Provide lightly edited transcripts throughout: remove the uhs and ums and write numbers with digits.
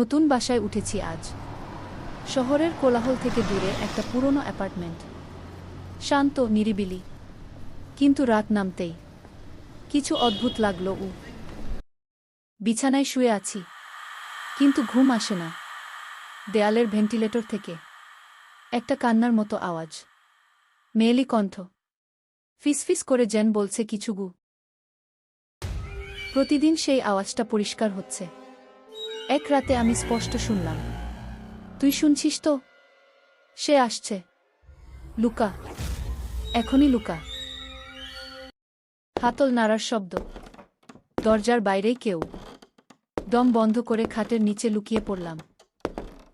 নতুন বাসায় উঠেছি আজ। শহরের কোলাহল থেকে দূরে একটা পুরনো অ্যাপার্টমেন্ট। শান্ত, নিরিবিলি। কিন্তু রাত নামতেই কিছু অদ্ভুত লাগলো। বিছানায় শুয়ে আছি, কিন্তু ঘুম আসে না। দেয়ালের ভেন্টিলেটর থেকে একটা কান্নার মতো আওয়াজ, মেয়েলি কণ্ঠ, ফিসফিস করে যেন বলছে কিছু গু। প্রতিদিন সেই আওয়াজটা পরিষ্কার হচ্ছে। এক রাতে আমি স্পষ্ট শুনলাম, তুই শুনছিস তো? সে আসছে। লুকা, এখনই লুকা। হাতল নাড়ার শব্দ। দরজার বাইরেই কেউ। দম বন্ধ করে খাটের নিচে লুকিয়ে পড়লাম।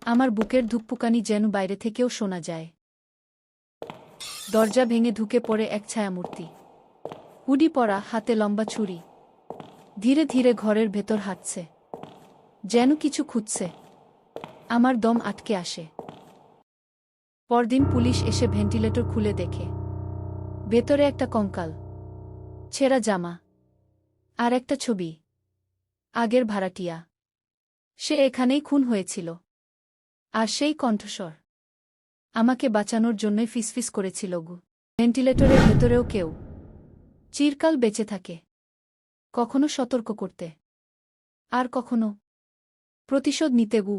আমার বুকের ধুকপুকানি যেন বাইরে থেকেও শোনা যায়। দরজা ভেঙে ঢুকে পড়ে এক ছায়ামূর্তি। হুডি পরা, হাতে লম্বা ছুরি। ধীরে ধীরে ঘরের ভেতর হাঁটছে, যেন কিছু খুঁজছে। আমার দম আটকে আসে। পরদিন পুলিশ এসে ভেন্টিলেটর খুলে দেখে ভেতরে একটা কঙ্কাল, ছেঁড়া জামা, আর একটা ছবি। আগের ভাড়াটিয়া। সে এখানেই খুন হয়েছিল। আর সেই কণ্ঠস্বর আমাকে বাঁচানোর জন্যই ফিসফিস করেছিল গু। ভেন্টিলেটরের ভেতরেও কেউ চিরকাল বেঁচে থাকে, কখনো সতর্ক করতে, আর কখনো প্রতিশোধ নিতে গু।